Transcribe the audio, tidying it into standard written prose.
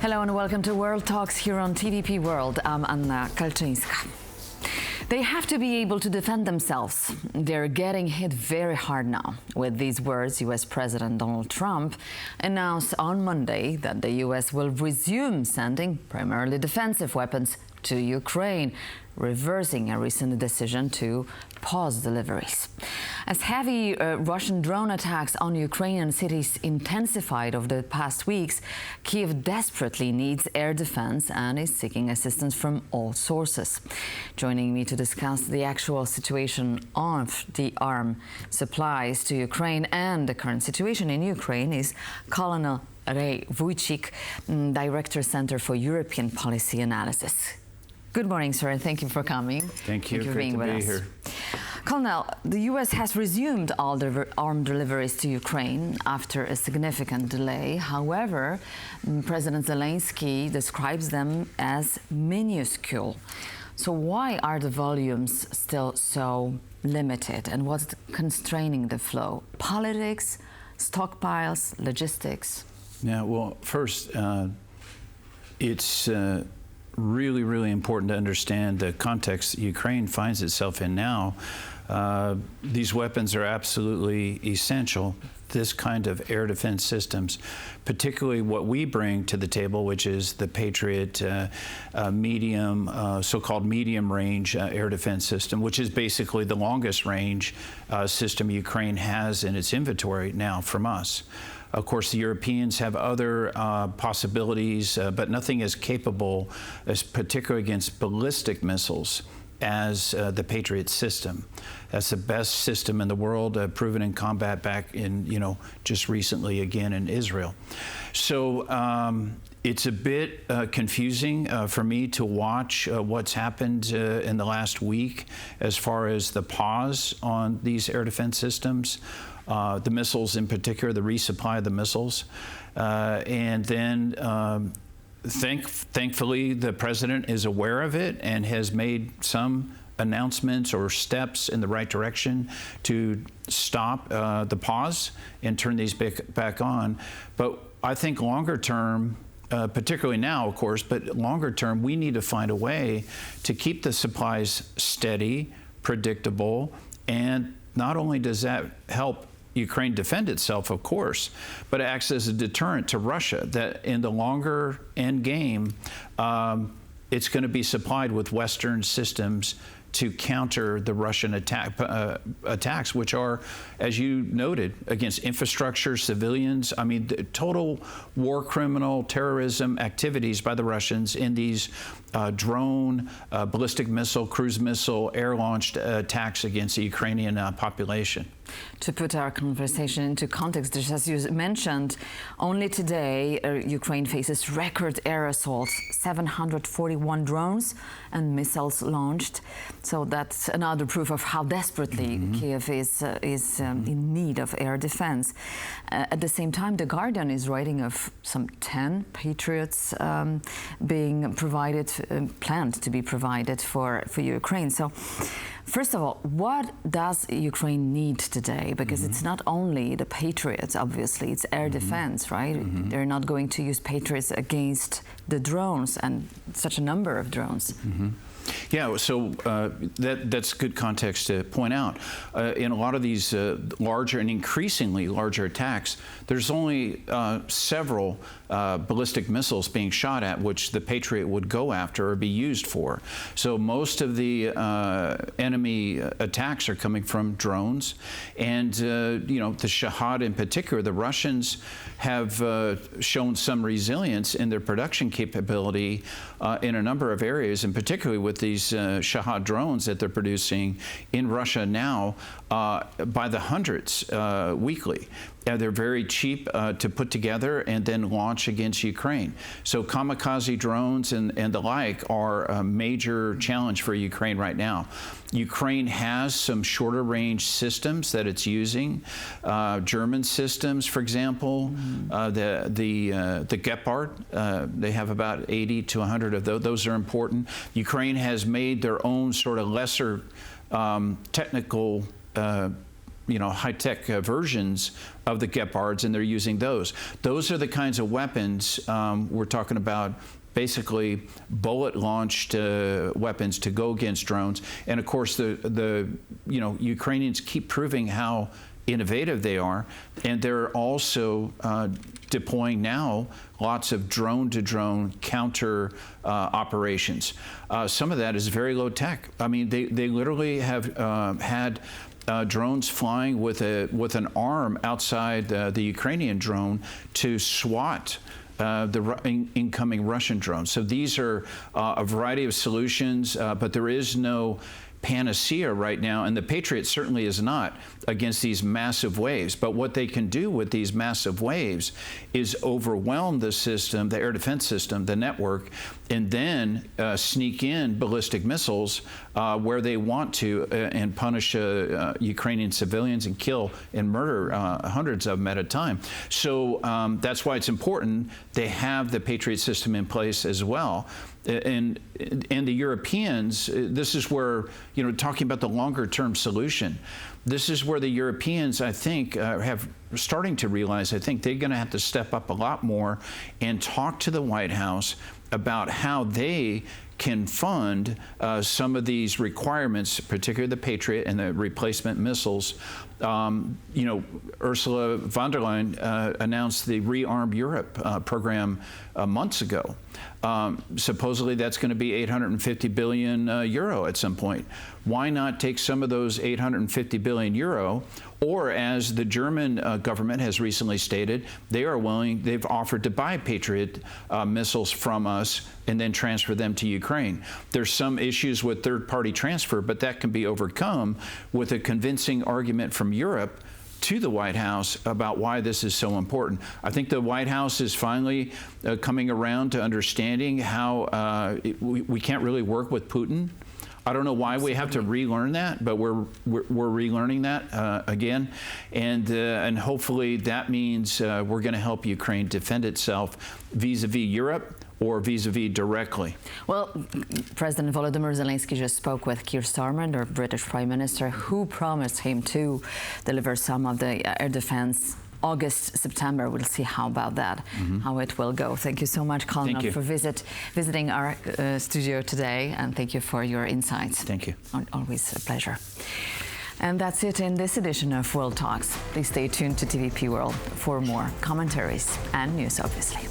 Hello and welcome to World Talks here on TVP World. I'm Anna Kalczyńska. They have to be able to defend themselves. They're getting hit very hard now. With these words, U.S. President Donald Trump announced on Monday that the U.S. will resume sending primarily defensive weapons to Ukraine, reversing a recent decision to pause deliveries. As heavy Russian drone attacks on Ukrainian cities intensified over the past weeks, Kyiv desperately needs air defense and is seeking assistance from all sources. Joining me to discuss the actual situation of the arms supplies to Ukraine and the current situation in Ukraine is Colonel Wojcik, Director Center for European Policy Analysis. Good morning, sir, and thank you for coming. Thank you for being with us. Here. Colonel, the U.S. has resumed all armed deliveries to Ukraine after a significant delay. However, President Zelensky describes them as minuscule. So why are the volumes still so limited, and what's constraining the flow? Politics, stockpiles, logistics? Yeah, well, first, it's really important to understand the context that Ukraine finds itself in now. These weapons are absolutely essential. This kind of air defense systems, particularly what we bring to the table, which is the Patriot medium, so-called medium range air defense system, which is basically the longest range system Ukraine has in its inventory now from us. Of course, the Europeans have other possibilities, but nothing as capable, as particularly against ballistic missiles, as the Patriot system. That's the best system in the world, proven in combat back in, just recently again in Israel. So it's a bit confusing for me to watch what's happened in the last week as far as the pause on these air defense systems. The missiles in particular, the resupply of the missiles. And then thankfully, the president is aware of it and has made some announcements or steps in the right direction to stop the pause and turn these back on. But I think longer term, particularly now, of course, but longer term, we need to find a way to keep the supplies steady, predictable, and not only does that help Ukraine defend itself, of course, but it acts as a deterrent to Russia, that in the longer end game, it's going to be supplied with Western systems to counter the Russian attacks, which are, as you noted, against infrastructure, civilians. I mean, the total war criminal terrorism activities by the Russians in these drone, ballistic missile, cruise missile, air-launched attacks against the Ukrainian population. To put our conversation into context, just as you mentioned, only today Ukraine faces record air assaults, 741 drones and missiles launched. So that's another proof of how desperately Kyiv is in need of air defense. At the same time, The Guardian is writing of some 10 Patriots being provided, planned to be provided for Ukraine. So, first of all, what does Ukraine need today? Because it's not only the Patriots, obviously, it's air defense, right? They're not going to use Patriots against the drones and such a number of drones. Yeah, so that's good context to point out. In a lot of these larger and increasingly larger attacks, there's only several ballistic missiles being shot at, which the Patriot would go after or be used for. So most of the enemy attacks are coming from drones. And, the Shahad in particular, the Russians have shown some resilience in their production capability in a number of areas, and particularly with these Shahad drones that they're producing in Russia now by the hundreds weekly. They're very cheap to put together and then launch against Ukraine. So kamikaze drones and the like are a major challenge for Ukraine right now. Ukraine has some shorter range systems that it's using. German systems, for example, the Gepard, they have about 80 to 100 of those. Those are important. Ukraine has made their own sort of lesser technical high-tech versions of the Gepards, and they're using those. Those are the kinds of weapons we're talking about. Basically, bullet-launched weapons to go against drones, and of course, the Ukrainians keep proving how innovative they are, and they're also deploying now lots of drone-to-drone counter operations. Some of that is very low tech. I mean, they literally have had drones flying with an arm outside the Ukrainian drone to swat the incoming Russian drones. So these are a variety of solutions, but there is no panacea right now, and the Patriot certainly is not against these massive waves. But what they can do with these massive waves is overwhelm the system, the air defense system, the network, and then sneak in ballistic missiles where they want to and punish Ukrainian civilians and kill and murder hundreds of them at a time. So that's why it's important they have the Patriot system in place as well. And the Europeans, this is where, talking about the longer term solution, this is where the Europeans, I think, have starting to realize, I think they're going to have to step up a lot more and talk to the White House about how they can fund some of these requirements, particularly the Patriot and the replacement missiles. Ursula von der Leyen announced the Rearm Europe program months ago. Supposedly that's going to be 850 billion euro at some point. Why not take some of those 850 billion euro, or as the German government has recently stated, they've offered to buy Patriot missiles from us and then transfer them to Ukraine. There's some issues with third-party transfer, but that can be overcome with a convincing argument from Europe to the White House about why this is so important. I think the White House is finally coming around to understanding how we can't really work with Putin. I don't know why we have to relearn that, but we're relearning that again, and hopefully that means we're going to help Ukraine defend itself vis-a-vis Europe or vis-a-vis directly. Well, President Volodymyr Zelensky just spoke with Keir Starmer, the British Prime Minister, who promised him to deliver some of the air defense August, September. We'll see how about that, how it will go. Thank you so much, Colonel, for visiting our studio today, and thank you for your insights. Thank you. Always a pleasure. And that's it in this edition of World Talks. Please stay tuned to TVP World for more commentaries and news, obviously.